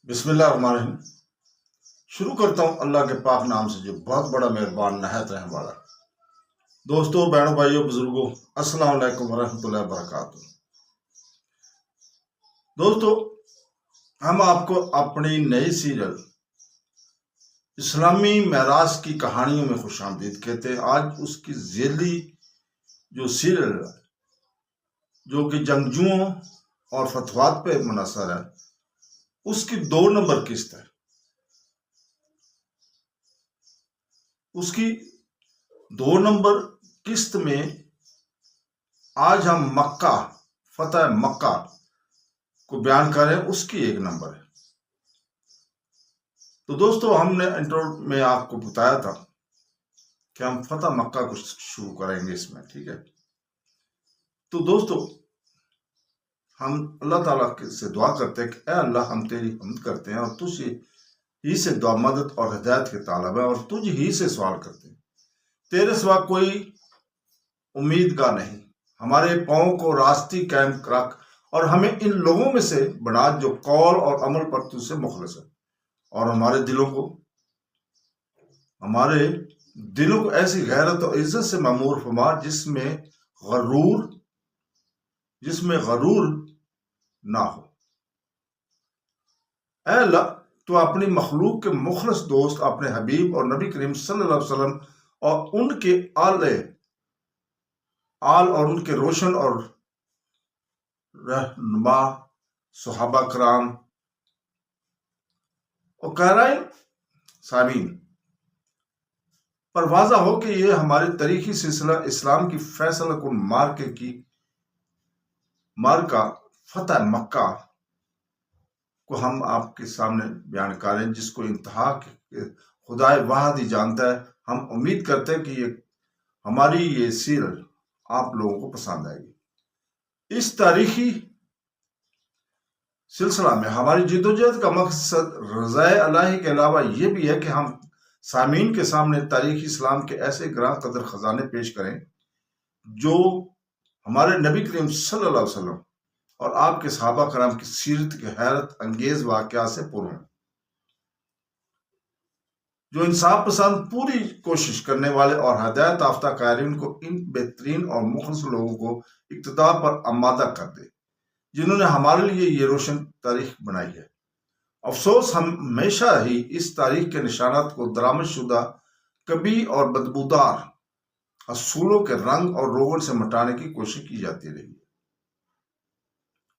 بسم اللہ الرحمن الرحیم۔ شروع کرتا ہوں اللہ کے پاک نام سے جو بہت بڑا مہربان نہایت رحم والا۔ دوستوں، بہنوں، بھائیوں، بزرگوں، السلام علیکم ورحمۃ اللہ وبرکاتہ۔ دوستوں، ہم آپ کو اپنی نئی سیریل اسلامی معراج کی کہانیوں میں خوش آمدید کہتے ہیں۔ آج اس کی ذیلی جو سیریل ہے جو کہ جنگجوؤں اور فتوحات پہ منحصر ہے، اس کی 2 نمبر قسط ہے۔ اس کی 2 نمبر قسط میں آج ہم مکہ، فتح مکہ کو بیان کریں، اس کی 1 نمبر ہے۔ تو دوستو، ہم نے انٹرو میں آپ کو بتایا تھا کہ ہم فتح مکہ کو شروع کریں گے اس میں، ٹھیک ہے؟ تو دوستو، ہم اللہ تعالیٰ سے دعا کرتے ہیں کہ اے اللہ، ہم تیری حمد کرتے ہیں اور تجھ ہی سے دعا مدد اور ہدایت کے طالب ہیں اور تجھ ہی سے سوال کرتے ہیں۔ تیرے سوا کوئی امیدگار نہیں۔ ہمارے پاؤں کو راستی قائم رکھ اور ہمیں ان لوگوں میں سے بنا جو قول اور عمل پر تجھ سے مخلص ہے، اور ہمارے دلوں کو ایسی غیرت اور عزت سے معمور فرما جس میں غرور نہ ہو۔ اے اللہ، تو اپنی مخلوق کے مخلص دوست اپنے حبیب اور نبی کریم صلی اللہ علیہ وسلم اور ان کے آل اور ان کے روشن اور رہنما صحابہ کرام اور قارئین سامعین پر واضح ہو کہ یہ ہمارے تاریخی سلسلہ اسلام کی فیصلہ کن مارکہ فتح مکہ کو ہم آپ کے سامنے بیان کریں، جس کو انتہا خدا واحد ہی جانتا ہے۔ ہم امید کرتے ہیں کہ ہماری یہ سیریل آپ لوگوں کو پسند آئے گی۔ اس تاریخی سلسلہ میں ہماری جدوجہد کا مقصد رضائے الہی کے علاوہ یہ بھی ہے کہ ہم سامعین کے سامنے تاریخ اسلام کے ایسے گراں قدر خزانے پیش کریں جو ہمارے نبی کریم صلی اللہ علیہ وسلم اور آپ کے صحابہ کرام کی سیرت کے حیرت انگیز واقعات سے پر ہیں، جو انصاف پسند پوری کوشش کرنے والے اور ہدایت یافتہ قائرین کو ان بہترین اور مخلص لوگوں کو اقتداء پر آمادہ کر دے جنہوں نے ہمارے لیے یہ روشن تاریخ بنائی ہے۔ افسوس، ہم ہمیشہ ہی اس تاریخ کے نشانات کو درآمد شدہ کبھی اور بدبودار اصولوں کے رنگ اور روغن سے مٹانے کی کوشش کی جاتی رہی ہے۔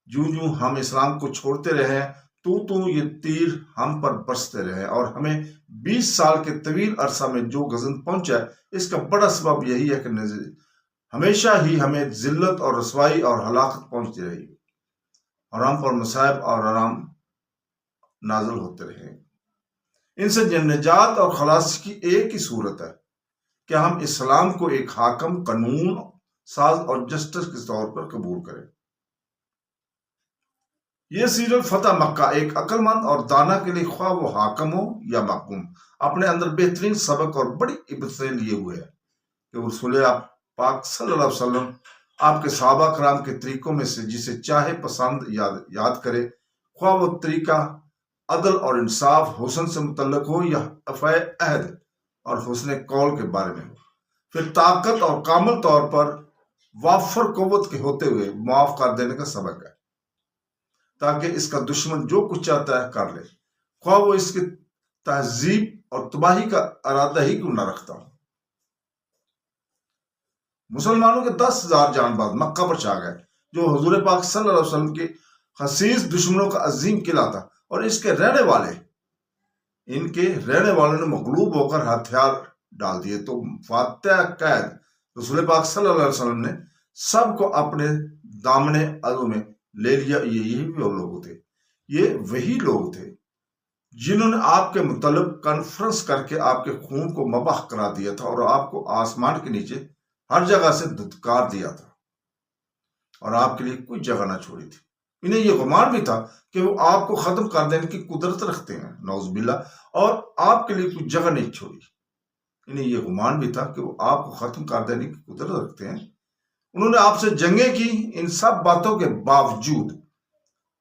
جوں ہم اسلام کو چھوڑتے رہے تو یہ تیر ہم پر برستے رہے اور ہمیں 20 سال کے طویل عرصہ میں جو غضب پہنچا، اس کا بڑا سبب یہی ہے کہ ہمیشہ ہی ہمیں ذلت اور رسوائی اور ہلاکت پہنچتی رہی اور ہم پر مصائب اور آرام نازل ہوتے رہے۔ ان سے نجات اور خلاص کی ایک ہی صورت ہے کہ ہم اسلام کو ایک حاکم، قانون ساز اور جسٹس کے طور پر قبول کریں۔ یہ سیریل فتح مکہ ایک عقل مند اور دانا کے لیے، خواہ وہ حاکم ہو یا محکوم، اپنے اندر بہترین سبق اور بڑی عبرتیں لیے ہوئے ہے کہ رسول پاک صلی اللہ علیہ وسلم آپ کے صحابہ کرام کے طریقوں میں سے جسے چاہے پسند یاد کرے، خواہ وہ طریقہ عدل اور انصاف، حسن سے متعلق ہو یا وفا عہد اور حسن قول کے بارے میں ہو، پھر طاقت اور کامل طور پر وافر قوت کے ہوتے ہوئے معاف کر دینے کا سبق ہے، تاکہ اس کا دشمن جو کچھ چاہتا ہے کر لے، خواہ وہ اس کی تہذیب اور تباہی کا ارادہ ہی کیوں نہ رکھتا ہو۔ مسلمانوں کے 10,000 جان باز مکہ پر چھا گئے، جو حضور پاک صلی اللہ علیہ وسلم کے خسیس دشمنوں کا عظیم قلعہ تھا، اور ان کے رہنے والوں نے مغلوب ہو کر ہتھیار ڈال دیے۔ تو فاتح قید رسول پاک صلی اللہ علیہ وسلم نے سب کو اپنے دامن عدو میں لے لیا۔ یہی وہی لوگ تھے جنہوں نے آپ کے متعلق کانفرنس کر کے آپ کے خون کو مباح کرا دیا تھا اور آپ کو آسمان کے نیچے ہر جگہ سے دھتکار دیا تھا اور آپ کے لیے کوئی جگہ نہ چھوڑی تھی۔ انہیں یہ گمان بھی تھا کہ وہ آپ کو ختم کر دینے کی قدرت رکھتے ہیں، نعوذ باللہ، اور آپ کے لیے کوئی جگہ نہیں چھوڑی۔ انہیں یہ گمان بھی تھا کہ وہ آپ کو ختم کر دینے کی قدرت رکھتے ہیں۔ انہوں نے آپ سے جنگیں کی۔ ان سب باتوں کے باوجود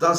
10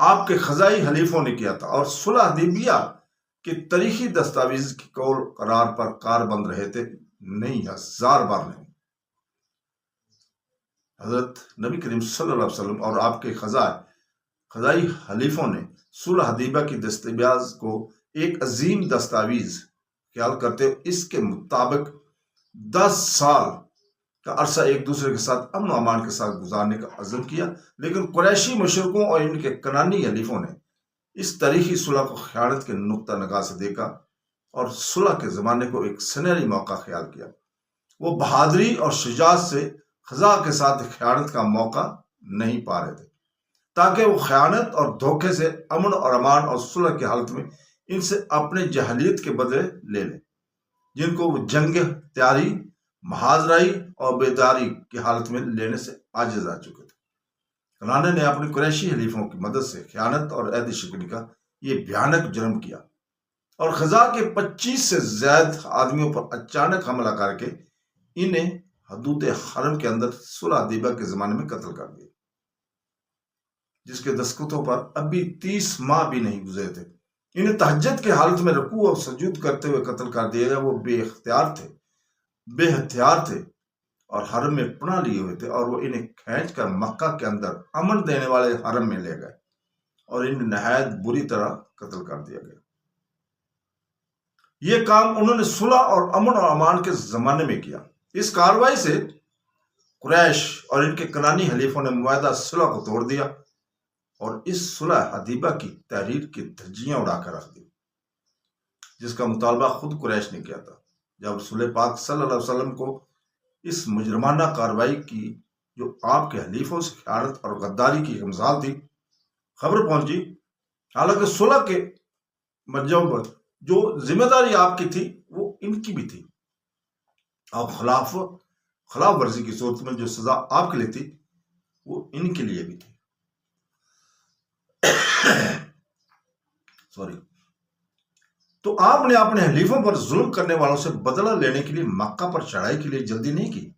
آپ کے خزائی حلیفوں نے کیا تھا، اور صلح حدیبیہ کے تاریخی دستاویز کی قول قرار پر کار بند رہے تھے، نہیں 1000 بار نہیں۔ حضرت نبی کریم صلی اللہ علیہ وسلم اور آپ کے خزائی حلیفوں نے صلح حدیبیہ کی دستاویز کو ایک عظیم دستاویز خیال کرتے ہوئے اس کے مطابق 10 سال کا عرصہ ایک دوسرے کے ساتھ امن و امان کے ساتھ گزارنے کا عزم کیا، لیکن قریشی مشرکوں اور ان کے کنانی حلیفوں نے اس تاریخی صلح کو خیانت کے نقطہ نگاہ سے دیکھا اور صلح کے زمانے کو ایک سنہری موقع خیال کیا۔ وہ بہادری اور شجاعت سے خزاں کے ساتھ خیانت کا موقع نہیں پا رہے تھے، تاکہ وہ خیانت اور دھوکے سے امن اور امان اور صلح کی حالت میں ان سے اپنے جہلیت کے بدلے لے لیں، جن کو وہ جنگ تیاری، محاذرائی اور بیداری کی حالت میں لینے سے عاجز آ چکے تھے۔ کنانے نے اپنے قریشی حلیفوں کی مدد سے خیانت اور عہد شکنی کا یہ بھیانک جرم کیا اور خزاں کے 25 سے زائد آدمیوں پر اچانک حملہ کر کے انہیں حدود حرم کے اندر صلح حدیبیہ کے زمانے میں قتل کر دیا، جس کے دستخطوں پر ابھی 30 ماہ بھی نہیں گزرے تھے۔ انہیں تہجد کے حالت میں رکوع اور سجود کرتے ہوئے قتل کر دیا گیا۔ وہ بے ہتھیار تھے اور حرم میں پناہ لیے ہوئے تھے، اور وہ انہیں کھینچ کر مکہ کے اندر امن دینے والے حرم میں لے گئے اور انہیں نہایت بری طرح قتل کر دیا گیا۔ یہ کام انہوں نے صلح اور امن اور امان کے زمانے میں کیا۔ اس کارروائی سے قریش اور ان کے کنانی حلیفوں نے معاہدہ صلح کو توڑ دیا اور اس صلح حدیبیہ کی تحریر کی دھجیاں اڑا کر رکھ دی، جس کا مطالبہ خود قریش نے کیا تھا۔ جب رسول پاک صلی اللہ علیہ وسلم کو اس مجرمانہ کارروائی کی، جو آپ کے حلیفوں سے خیانت اور غداری کی مثال تھی، خبر پہنچی، حالانکہ صلح کے منجم پر جو ذمہ داری آپ کی تھی وہ ان کی بھی تھی، اور خلاف ورزی کی صورت میں جو سزا آپ کے لیے تھی وہ ان کے لیے بھی تھی۔ تو آپ نے اپنے حلیفوں پر ظلم کرنے والوں سے بدلہ لینے کے لیے مکہ پر چڑھائی کے لیے جلدی نہیں کی،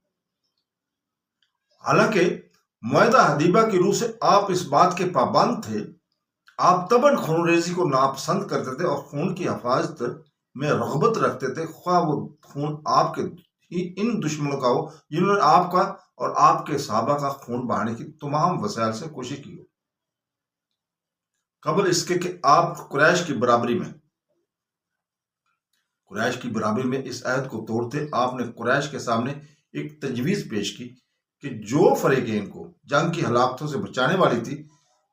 حالانکہ معاہدہ حدیبیہ کی روح سے آپ اس بات کے پابند تھے۔ آپ طبعاً خون ریزی کو ناپسند کرتے تھے اور خون کی حفاظت میں رغبت رکھتے تھے، خواہ وہ خون آپ کے ہی ان دشمنوں کا ہو جنہوں نے آپ کا اور آپ کے صحابہ کا خون بہانے کی تمام وسائل سے کوشش کی ہو، قبل اس کے کہ آپ قریش کی برابری میں اس عہد کو توڑتے۔ آپ نے قریش کے سامنے ایک تجویز پیش کی کہ جو فریقین کو جنگ کی ہلاکتوں سے بچانے والی تھی،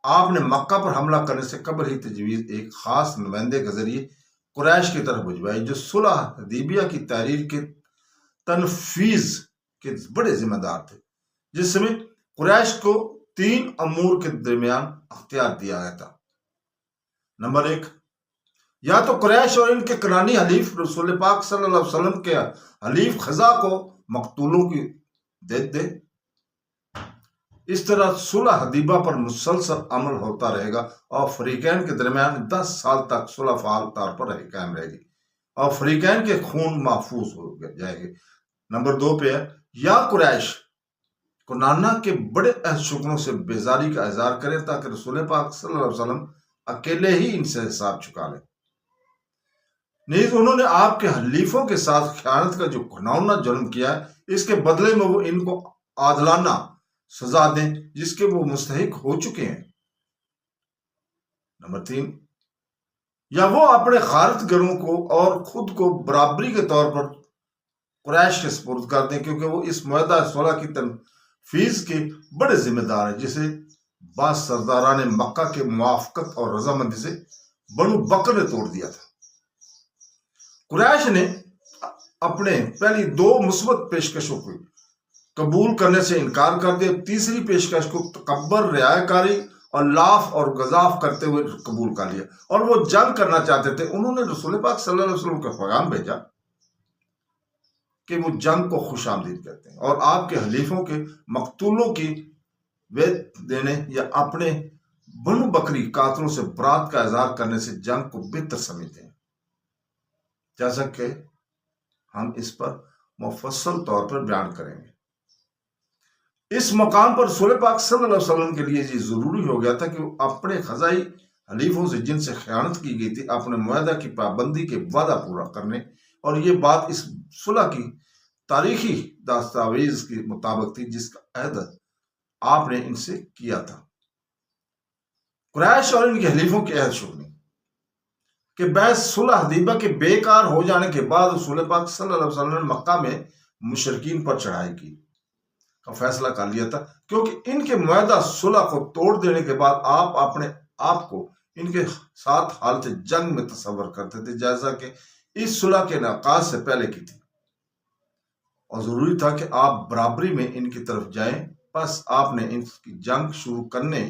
آپ نے مکہ پر حملہ کرنے سے قبل ہی تجویز ایک خاص نمائندے کے ذریعے قریش کی طرف بھجوائی، جو صلح حدیبیہ کی تحریر کے تنفیذ کے بڑے ذمہ دار تھے، جس میں قریش کو 3 امور کے درمیان اختیار دیا گیا تھا۔ نمبر 1، یا تو قریش اور ان کے کنانی حلیف رسول پاک صلی اللہ علیہ وسلم کے حلیف خزاں کو مقتولوں کی دے۔ اس طرح صلح حدیبیہ پر مسلسل عمل ہوتا رہے گا اور فریقین کے درمیان 10 سال تک صلح فعال طور پر قائم رہے گی اور فریقین کے خون محفوظ ہو جائے گے۔ نمبر 2 پہ ہے، یا قریش کنانہ کے بڑے عہد شکنوں سے بیزاری کا اظہار کریں تاکہ رسول پاک صلی اللہ علیہ وسلم اکیلے ہی ان سے حساب چکا لیں۔ نیز انہوں نے آپ کے حلیفوں کے ساتھ خیانت کا جو گھناؤنا جرم کیا ہے، اس کے بدلے میں وہ ان کو عادلانہ سزا دیں جس کے وہ مستحق ہو چکے ہیں۔ نمبر 3، یا وہ اپنے غارت گروں کو اور خود کو برابری کے طور پر قریش کے سپرد کر دیں، کیونکہ وہ اس معاہدہ صلح کی تنفیذ کے بڑے ذمہ دار ہیں، جسے بعض سرداران مکہ کے موافقت اور رضامندی سے بنو بکر نے توڑ دیا تھا۔ قریش نے اپنے پہلی 2 مثبت پیشکشوں کو قبول کرنے سے انکار کر دیا، تیسری پیشکش کو تکبر، رعایا کاری اور لاف اور گزاف کرتے ہوئے قبول کر لیا، اور وہ جنگ کرنا چاہتے تھے۔ انہوں نے رسول پاک صلی اللہ علیہ وسلم کا پیغام بھیجا کہ وہ جنگ کو خوش آمدید کرتے ہیں اور آپ کے حلیفوں کے مقتولوں کی وید دینے یا اپنے بنو بکری قاتلوں سے برات کا اظہار کرنے سے جنگ کو بہتر سمجھتے ہیں، جیسا کہ ہم اس پر مفصل طور پر بیان کریں گے۔ اس مقام پر رسول پاک صلی اللہ علیہ وسلم کے لیے یہ ضروری ہو گیا تھا کہ وہ اپنے خزائی حلیفوں سے جن سے خیانت کی گئی تھی اپنے معاہدہ کی پابندی کے وعدہ پورا کرنے، اور یہ بات اس صلح کی تاریخی دستاویز کے مطابق تھی جس کا عہد آپ نے ان سے کیا تھا۔ قریش اور ان کے حلیفوں کے عہد شکنی کہ بیعت صلح حدیبیہ کے بیکار ہو جانے کے بعد رسول پاک صلی اللہ علیہ وسلم نے مکہ میں مشرکین پر چڑھائی کی کا فیصلہ کر لیا تھا، کیونکہ ان کے معاہدہ صلح کو توڑ دینے کے بعد آپ اپنے آپ کو ان کے ساتھ حالت جنگ میں تصور کرتے تھے، جیسا کہ اس صلح کے انعقاد سے پہلے کی تھی، اور ضروری تھا کہ آپ برابری میں ان کی طرف جائیں۔ پس آپ نے ان کی جنگ شروع کرنے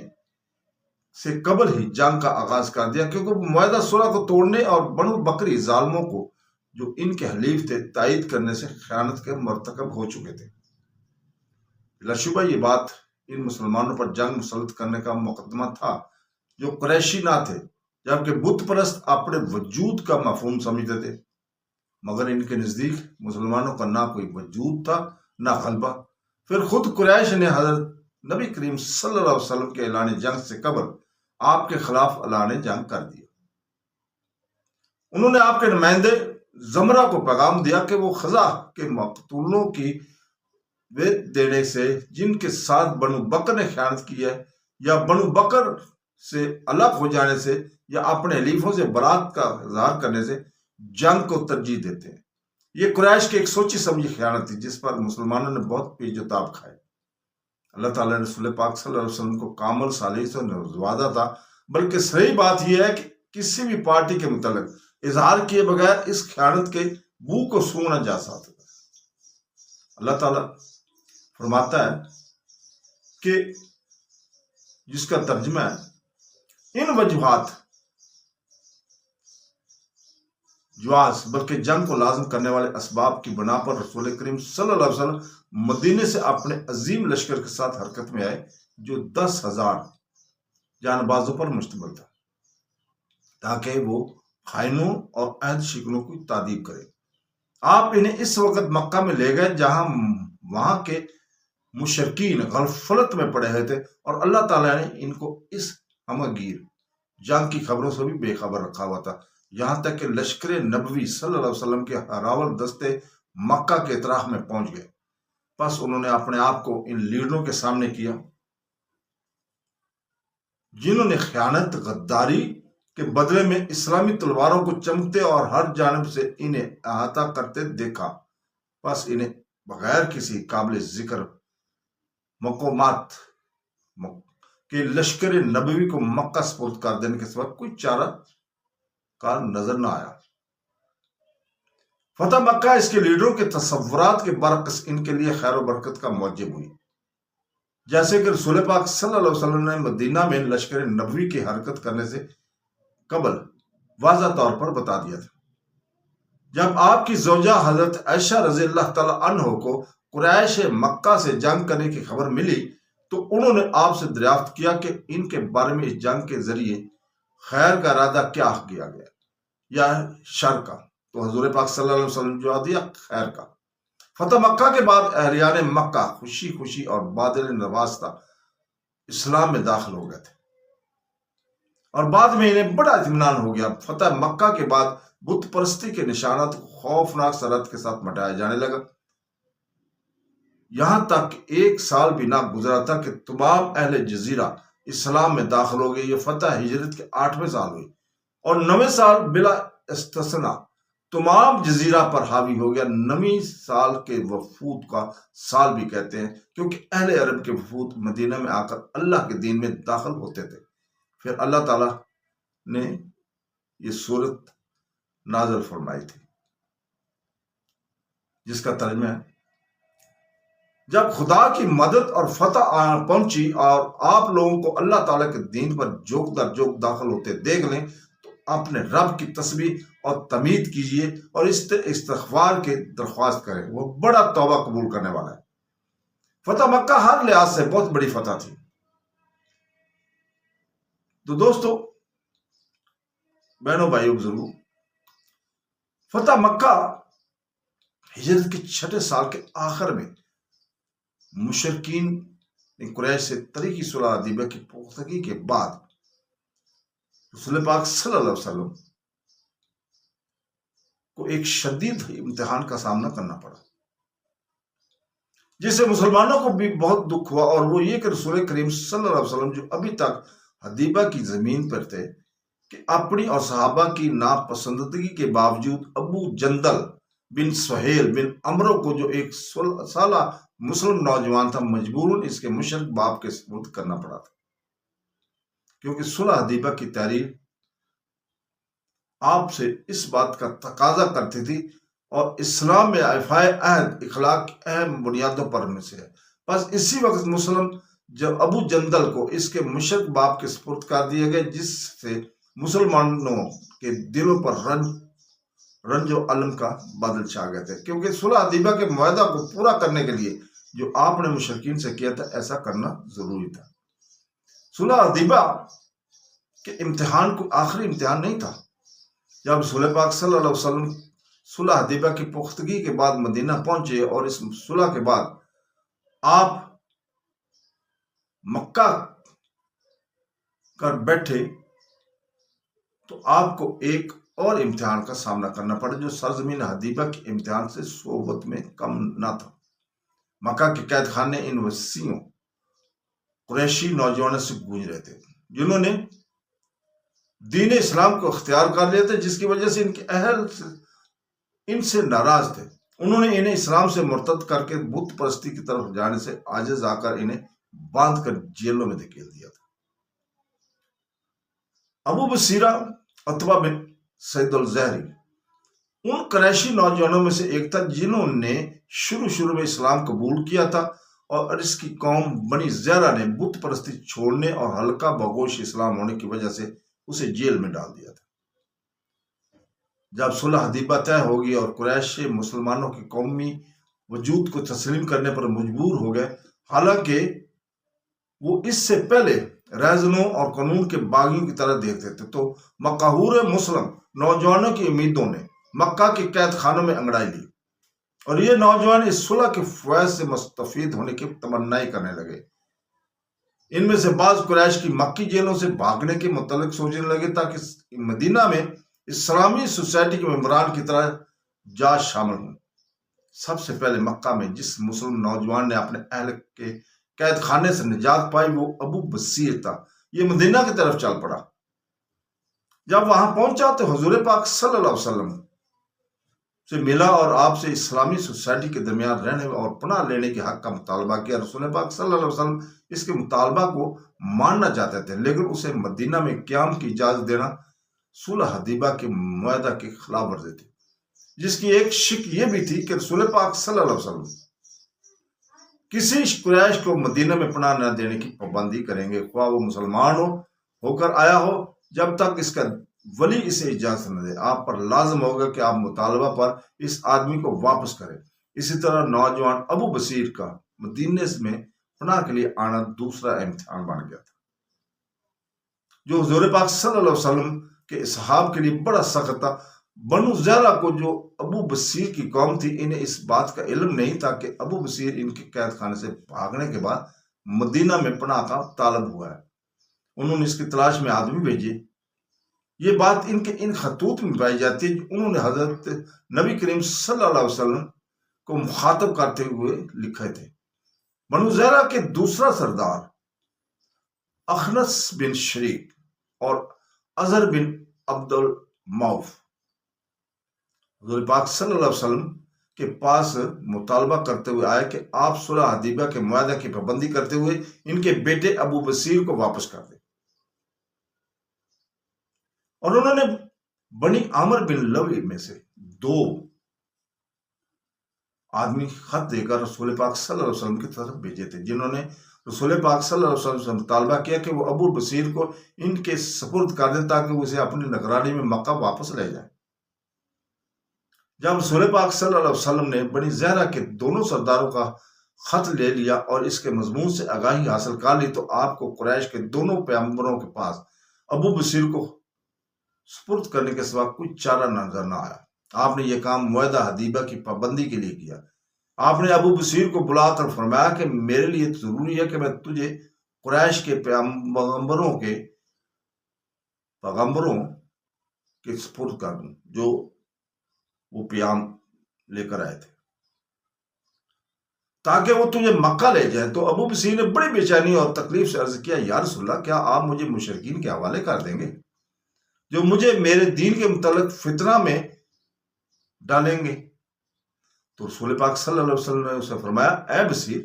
سے قبل ہی جنگ کا آغاز کر دیا، کیونکہ وہ معاہدہ صلح کو توڑنے اور بنو بکری ظالموں کو جو ان کے حلیف تھے تائید کرنے سے خیانت کے مرتکب ہو چکے تھے۔ بلا شبہ یہ بات ان مسلمانوں پر جنگ مسلط کرنے کا مقدمہ تھا جو قریشی نہ تھے، جبکہ بت پرست اپنے وجود کا مفہوم سمجھتے تھے، مگر ان کے نزدیک مسلمانوں کا نہ کوئی وجود تھا نہ غلبہ۔ پھر خود قریش نے حضرت نبی کریم صلی اللہ علیہ وسلم کے اعلان جنگ سے قبل آپ کے خلاف اعلان جنگ کر دیا۔ انہوں نے آپ کے نمائندے زمرہ کو پیغام دیا کہ وہ خزا کے مقتولوں کی وید دینے سے، جن کے ساتھ بنو بکر نے خیانت کی ہے، یا بنو بکر سے الگ ہو جانے سے، یا اپنے حلیفوں سے برات کا اظہار کرنے سے جنگ کو ترجیح دیتے ہیں۔ یہ قریش کی ایک سوچی سمجھی خیانت تھی جس پر مسلمانوں نے بہت پیچ و تاب کھائے۔ اللہ تعالیٰ نے رسول پاک صلی اللہ علیہ وسلم کو کامل صالحیت سے نوازا تھا، بلکہ صحیح بات یہ ہے کہ کسی بھی پارٹی کے متعلق اظہار کیے بغیر اس خیانت کے بو کو سونگنا جا سکتا ہے۔ اللہ تعالیٰ فرماتا ہے کہ جس کا ترجمہ ہے ان وجوہات جواز بلکہ جنگ کو لازم کرنے والے اسباب کی بنا پر رسول کریم صلی اللہ علیہ وسلم مدینے سے اپنے عظیم لشکر کے ساتھ حرکت میں آئے جو 10,000 جان بازوں پر مشتمل تھا، تاکہ وہ خائنوں اور عہد شکنوں کی تعذیب کرے۔ آپ انہیں اس وقت مکہ میں لے گئے جہاں وہاں کے مشرکین غفلت میں پڑے ہوئے تھے، اور اللہ تعالیٰ نے ان کو اس ہمگیر جنگ کی خبروں سے بھی بے خبر رکھا ہوا تھا، یہاں تک کہ لشکر نبوی صلی اللہ علیہ وسلم کے ہراول دستے مکہ کے اطراف میں پہنچ گئے۔ پس انہوں نے اپنے آپ کو ان لیڈروں کے سامنے کیا جنہوں نے خیانت غداری کے بدلے میں اسلامی تلواروں کو چمکتے اور ہر جانب سے انہیں احاطہ کرتے دیکھا۔ پس انہیں بغیر کسی قابل ذکر مقامات کہ لشکر نبوی کو مکہ سپرد کر دینے کے سوا کوئی چارہ کار نظر نہ آیا۔ فتح مکہ اس کے لیڈروں کے تصورات کے برعکس ان کے لیے خیر و برکت کا موجب ہوئی، جیسے کہ رسول پاک صلی اللہ علیہ وسلم نے مدینہ میں لشکر نبوی کی حرکت کرنے سے قبل واضح طور پر بتا دیا تھا۔ جب آپ کی زوجہ حضرت عائشہ رضی اللہ تعالی عنہ کو قریش مکہ سے جنگ کرنے کی خبر ملی تو انہوں نے آپ سے دریافت کیا کہ ان کے بارے میں اس جنگ کے ذریعے خیر کا ارادہ کیا کیا گیا یا شر کا، تو حضور پاک صلی اللہ علیہ وسلم نے جواب دیا خیر کا۔ فتح مکہ کے بعد اہلیان مکہ خوشی خوشی اور بادل نوازتا اسلام میں داخل ہو گئے تھے، اور بعد میں انہیں بڑا اطمینان ہو گیا۔ فتح مکہ کے بعد بت پرستی کے نشانات خوفناک سرحد کے ساتھ مٹایا جانے لگا، یہاں تک 1 سال بھی نہ گزرا تھا کہ تمام اہل جزیرہ اسلام میں داخل ہو گئے۔ یہ فتح ہجرت کے 8ویں سال ہوئی، اور 9ویں سال بلا استثناء تمام جزیرہ پر حاوی ہو گیا۔ 9ویں سال کے وفود کا سال بھی کہتے ہیں، کیونکہ اہل عرب کے وفود مدینہ میں آ کر اللہ کے دین میں داخل ہوتے تھے۔ پھر اللہ تعالیٰ نے یہ صورت نازل فرمائی تھی جس کا ترجمہ ہے جب خدا کی مدد اور فتح پہنچی اور آپ لوگوں کو اللہ تعالیٰ کے دین پر جوک در جوک داخل ہوتے دیکھ لیں تو اپنے رب کی تسبیح اور تمید کیجئے اور استغفار کی درخواست کریں، وہ بڑا توبہ قبول کرنے والا ہے۔ فتح مکہ ہر لحاظ سے بہت بڑی فتح تھی۔ تو دوستو، بہنوں بھائیوں بزرگوں، فتح مکہ ہجرت کے 6 سال کے آخر میں مشرکین نے قریش سے طریقی صلح حدیبیہ کی پختگی کے بعد رسول پاک صلی اللہ علیہ وسلم کو ایک شدید امتحان کا سامنا کرنا پڑا، جس سے مسلمانوں کو بھی بہت دکھ ہوا، اور وہ یہ کہ رسول کریم صلی اللہ علیہ وسلم جو ابھی تک حدیبہ کی زمین پر تھے کہ اپنی اور صحابہ کی ناپسندگی کے باوجود ابو جندل بن سہیل بن عمرو کو جو ایک 16 سالہ مسلم نوجوان تھا، مجبوراً اس کے مشرک باپ کے سپرد کرنا پڑا تھا، کیونکہ صلح حدیبہ کی تحریر آپ سے اس بات کا تقاضا کرتی تھی، اور اسلام میں ایفائے عہد اخلاق کی اہم بنیادوں پر میں سے ہے۔ بس اسی وقت مسلم جب ابو جندل کو اس کے مشرک باپ کے سپرد کر دیے گئے، جس سے مسلمانوں کے دلوں پر رنج و علم کا بادل چھا گئے تھے، کیونکہ صلح حدیبیہ کے معاہدہ کو پورا کرنے کے لیے جو آپ نے مشرکین سے کیا تھا، ایسا کرنا ضروری تھا۔ صلح حدیبیہ کے امتحان کو آخری امتحان نہیں تھا۔ جب رسول پاک صلی اللہ علیہ وسلم صلح حدیبیہ کی پختگی کے بعد مدینہ پہنچے اور اس صلح کے بعد آپ مکہ کر بیٹھے، تو آپ کو ایک اور امتحان کا سامنا کرنا پڑا جو سرزمین حدیبیہ کے امتحان سے صحبت میں کم نہ تھا۔ مکہ کے قید خانے ان وسیعوں قریشی نوجوانوں سے گونج رہے تھے، جنہوں نے دین اسلام کو اختیار کر لیا تھا، جس کی وجہ سے ان کے اہل ان سے ناراض تھے۔ انہوں نے انہیں اسلام سے مرتد کر کے بت پرستی کی طرف جانے سے عاجز آ کر انہیں باندھ کر جیلوں میں دھکیل دیا تھا۔ ابو بصیرہ عتبہ بن سعید الزہری ان قریشی نوجوانوں میں سے ایک تھا جنہوں نے شروع میں اسلام قبول کیا تھا، اور اس کی قوم بنی زہرہ نے بت پرستی چھوڑنے اور ہلکا بگوش اسلام ہونے کی وجہ سے اسے جیل میں ڈال دیا تھا۔ جب صلح حدیبیہ طے ہوگی اور قریش مسلمانوں کی قومی وجود کو تسلیم کرنے پر مجبور ہو گئے، حالانکہ وہ اس سے پہلے رہزنوں اور قانون کے باغیوں کی طرح دیکھتے تھے، تو مقہور مسلم نوجوانوں کی امیدوں نے مکہ کے قید خانوں میں انگڑائی لی، اور یہ نوجوان اس صلح کے فوائد سے مستفید ہونے کی تمنائی کرنے لگے۔ ان میں سے بعض قریش کی مکی جیلوں سے بھاگنے کے متعلق سوچنے لگے تاکہ مدینہ میں اسلامی سوسائٹی کے ممبران کی طرح جا شامل ہوں۔ سب سے پہلے مکہ میں جس مسلم نوجوان نے اپنے اہل کے قید خانے سے نجات پائی وہ ابو بصیر تھا۔ یہ مدینہ کی طرف چل پڑا۔ جب وہاں پہنچا تو حضور پاک صلی اللہ علیہ وسلم سے ملا اور آپ سے اسلامی سوسائٹی کے درمیان رہنے اور پناہ لینے کے حق کا مطالبہ کیا۔ رسول پاک صلی اللہ علیہ وسلم اس کے مطالبہ کو ماننا چاہتے تھے، لیکن اسے مدینہ میں قیام کی اجازت دینا صلح حدیبیہ کے معاہدہ کی خلاف ورزی تھی، جس کی ایک شک یہ بھی تھی کہ رسول پاک صلی اللہ علیہ وسلم کسی قریش کو مدینہ میں پناہ نہ دینے کی پابندی کریں گے، خواہ وہ مسلمان ہو کر آیا ہو، جب تک اس کا ولی اسے اجازت نہ دے۔ آپ پر لازم ہوگا کہ آپ مطالبہ پر اس آدمی کو واپس کریں۔ اسی طرح نوجوان ابو بصیر کا مدینہ میں پناہ کے لیے آنا دوسرا امتحان بن گیا تھا، جو حضور پاک صلی اللہ علیہ وسلم کے اصحاب کے لیے بڑا سخت تھا۔ بنو زہرہ کو جو ابو بصیر کی قوم تھی، انہیں اس بات کا علم نہیں تھا کہ ابو بصیر ان کے قید خانے سے بھاگنے کے بعد مدینہ میں پناہ کا طالب ہوا ہے۔ انہوں نے اس کی تلاش میں آدمی بھیجے۔ یہ بات ان کے ان خطوط میں پائی جاتی ہے، انہوں نے حضرت نبی کریم صلی اللہ علیہ وسلم کو مخاطب کرتے ہوئے لکھے تھے۔ بنو زہرہ کے دوسرا سردار اخنس بن شریک اور اظہر بن عبد الموف حضور پاک صلی اللہ علیہ وسلم کے پاس مطالبہ کرتے ہوئے آئے کہ آپ صلح حدیبیہ کے معاہدہ کی پابندی کرتے ہوئے ان کے بیٹے ابو بصیر کو واپس کر دیں، اور انہوں نے بنی عامر بن لوی میں سے 2 آدمی خط دے کر رسول پاک صلی اللہ علیہ وسلم کی طرف بھیجے تھے، جنہوں نے رسول پاک صلی اللہ علیہ وسلم سے مطالبہ کیا کہ وہ ابو بصیر کو ان کے سپرد کر دیں تاکہ وہ اسے اپنی نگرانی میں مکہ واپس لے جائیں۔ جب رسول پاک صلی اللہ علیہ وسلم نے بنی زہرہ کے دونوں سرداروں کا خط لے لیا اور اس کے مضمون سے آگاہی حاصل کر لی، تو آپ کو قریش کے دونوں پیغمبروں کے پاس ابو بصیر کو سپرد کرنے کے سوا کوئی چارہ نظر نہ آیا۔ آپ نے یہ کام معاہدہ حدیبیہ کی پابندی کے لیے کیا۔ آپ نے ابو بصیر کو بلا کر فرمایا کہ میرے لیے ضروری ہے کہ میں تجھے قریش کے پیغمبروں کے سپرد کر دوں جو وہ پیام لے کر آئے تھے، تاکہ وہ تجھے مکہ لے جائے۔ تو ابو بصیر نے بڑی بے چینی اور تکلیف سے عرض کیا، یا رسول اللہ، کیا آپ مجھے مشرکین کے حوالے کر دیں گے جو مجھے میرے دین کے متعلق فتنہ میں ڈالیں گے؟ تو رسول پاک صلی اللہ علیہ وسلم نے اسے فرمایا، اے بصیر،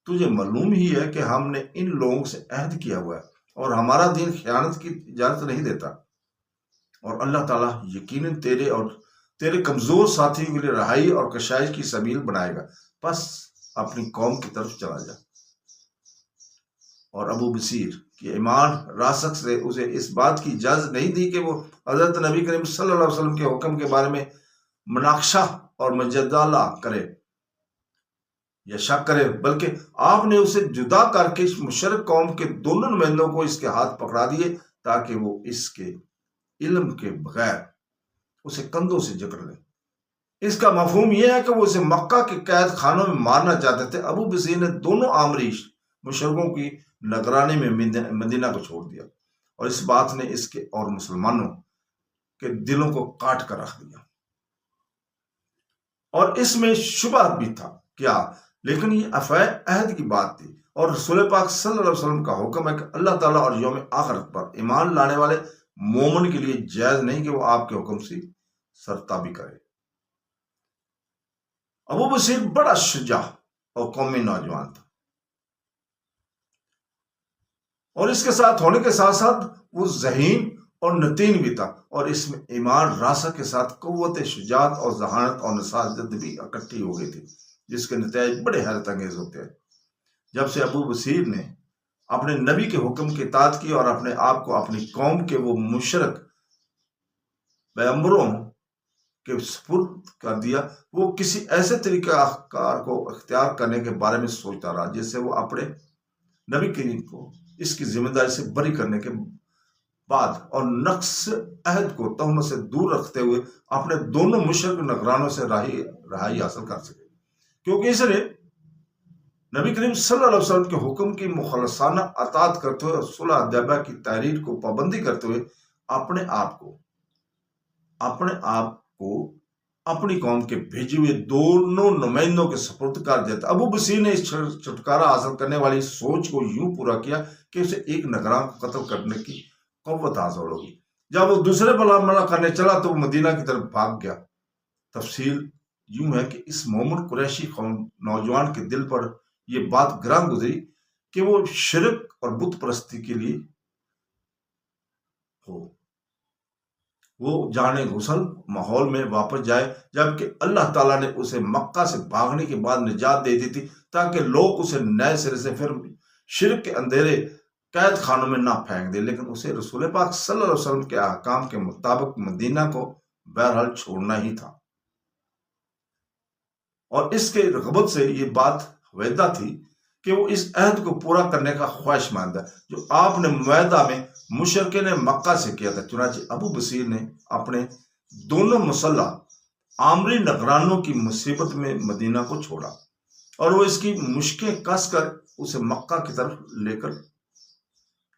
تجھے معلوم ہی ہے کہ ہم نے ان لوگوں سے عہد کیا ہوا ہے اور ہمارا دین خیانت کی اجازت نہیں دیتا، اور اللہ تعالیٰ یقیناً تیرے اور تیرے کمزور ساتھیوں کے لیے رہائی اور کشائش کی سبیل بنائے گا، بس اپنی قوم کی طرف چلا جا۔ اور ابو بصیر کی ایمان راسخ سے اسے اس بات کی اجازت نہیں دی کہ وہ حضرت نبی کریم صلی اللہ علیہ وسلم کے حکم کے بارے میں مناقشہ اور مجادلہ کرے یا شک کرے، بلکہ آپ نے اسے جدا کر کے مشرک قوم کے دونوں نمائندوں کو اس کے ہاتھ پکڑا دیے تاکہ وہ اس کے علم کے بغیر اسے کندھوں سے جکڑ لیں۔ اس کا مفہوم یہ ہے کہ وہ اسے مکہ کے قید خانوں میں مارنا چاہتے تھے۔ ابو بصیر نے دونوں عامری مشرکوں کی نگرانی میں مدینہ کو چھوڑ دیا، اور اس بات نے اس کے اور مسلمانوں کے دلوں کو کاٹ کر رکھ دیا، اور اس میں شبہ بھی تھا کیا، لیکن یہ افعی عہد کی بات تھی، اور رسول پاک صلی اللہ علیہ وسلم کا حکم ہے کہ اللہ تعالیٰ اور یوم آخرت پر ایمان لانے والے مومن کے لیے جائز نہیں کہ وہ آپ کے حکم سے سرتابی کرے۔ ابو بصیر بڑا شجاع اور قومی نوجوان تھا، اور اس کے ساتھ ہونے کے ساتھ ساتھ وہ ذہین اور نتین بھی تھا، اور اس میں ایمان راسخ کے ساتھ قوت شجاعت اور ذہانت اور نساجت بھی اکٹھی ہو گئی تھی، جس کے نتائج بڑے حیرت انگیز ہوتے ہیں۔ جب سے ابو بصیر نے اپنے نبی کے حکم کی اطاعت کی اور اپنے آپ کو اپنی قوم کے وہ مشرک پیغمبروں کے سپرد کر دیا، وہ کسی ایسے طریقہ کار کو اختیار کرنے کے بارے میں سوچتا رہا جس سے وہ اپنے نبی کریم کو اس کی ذمہ داری سے بری کرنے کے بعد اور نقص عہد کو تہمت سے دور رکھتے ہوئے اپنے دونوں مشرک نگرانوں سے رہائی حاصل کر سکے، کیونکہ اس نے نبی کریم صلی اللہ علیہ وسلم کے حکم کی مخلصانہ اطاعت کرتے ہوئے صلح حدیبیہ کی تحریر کو پابندی کرتے ہوئے اپنے آپ کو اپنی قوم کے بھیجے ہوئے دونوں نمائندوں کے سپرد کر دیتا۔ ابو بصیر نے اس چھٹکارا حاصل کرنے والی سوچ کو یوں پورا کیا کہ اسے ایک نگران کو قتل کرنے کی قوت حاصل ہوگی۔ جب وہ دوسرے پر حملہ کرنے چلا تو وہ مدینہ کی طرف بھاگ گیا۔ تفصیل یوں ہے کہ اس مومن قریشی نوجوان کے دل پر یہ بات گراں گزری کہ وہ شرک اور بت پرستی کے لیے وہ جانے غسل ماحول میں واپس جائے، جبکہ اللہ تعالیٰ نے اسے مکہ سے بھاگنے کے بعد نجات دے دی تھی تاکہ لوگ اسے نئے سرے سے پھر شرک کے اندھیرے قید خانوں میں نہ پھینک دے، لیکن اسے رسول پاک صلی اللہ علیہ وسلم کے احکام کے مطابق مدینہ کو بہرحال چھوڑنا ہی تھا۔ اور اس کے رغبت سے یہ بات وعدہ تھی کہ وہ اس عہد کو پورا کرنے کا خواہش مند ہے جو آپ نے معاہدہ میں مشرکین مکہ سے کیا تھا۔ چنانچہ ابو بصیر نے اپنے دونوں مسلح عامری نگرانوں کی مصیبت میں مدینہ کو چھوڑا، اور وہ اس کی مشکیں کس کر اسے مکہ کی طرف لے کر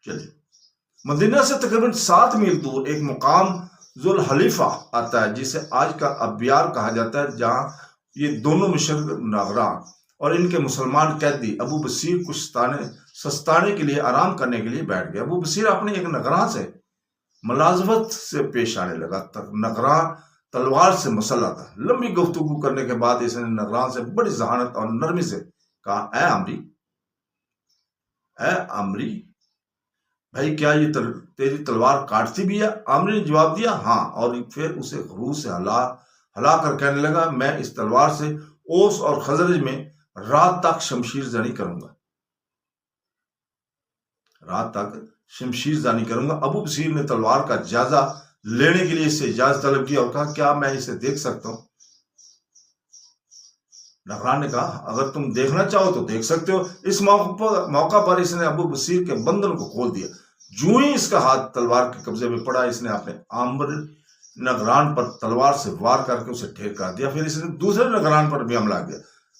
چلے۔ مدینہ سے تقریباً 7 میل دور ایک مقام ذوالحلیفہ آتا ہے جسے آج کا ابیار کہا جاتا ہے، جہاں یہ دونوں مشرک نگران اور ان کے مسلمان قیدی ابو بصیر کو سستانے کے لیے آرام کرنے کے لیے بیٹھ گئے۔ ابو بصیر اپنے ایک نگراں سے ملازمت سے پیش آنے لگا۔ نگراں تلوار سے مسلح تھا۔ لمبی گفتگو کرنے کے بعد اس نے نگراں سے بڑی ذہانت اور نرمی سے کہا، اے عمری بھائی، کیا یہ تیری تلوار کاٹتی بھی ہے؟ عامری نے جواب دیا، ہاں، اور پھر اسے غرور سے ہلا کر کہنے لگا، میں اس تلوار سے اوس اور خزرج میں رات تک شمشیر زنی کروں گا۔ ابو بصیر نے تلوار کا جائزہ لینے کے لیے اس سے اجازت طلب کی اور کہا، کیا میں اسے دیکھ سکتا ہوں؟ نگران نے کہا، اگر تم دیکھنا چاہو تو دیکھ سکتے ہو۔ اس موقع پر اس نے ابو بصیر کے بندن کو کھول دیا۔ جو ہی اس کا ہاتھ تلوار کے قبضے میں پڑا، اس نے اپنے عامر نگران پر تلوار سے وار کر کے اسے ڈھیر کر دیا۔ پھر اس نے دوسرے نگران پر بھی حملہ کیا۔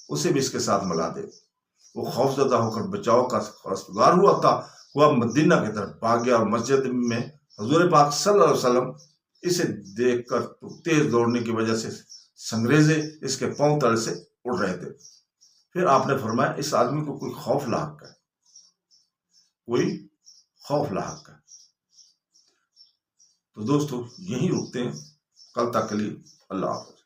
اسے بھی اس کے ساتھ ملا دے۔ وہ خوف زدہ ہو کر بچاؤ کا خواستگار ہوا تھا، وہ مدینہ کی طرف بھاگ گیا اور مسجد میں حضور پاک صلی اللہ علیہ وسلم اسے دیکھ کر تو تیز دوڑنے کی وجہ سے سنگریزے اس کے پاؤں تلے سے اڑ رہے تھے۔ پھر آپ نے فرمایا اس آدمی کو کوئی خوف لاحق ہے، کوئی خوف لاحق ہے۔ تو دوستو یہیں رکتے ہیں، کل تک کے لیے اللہ حافظ۔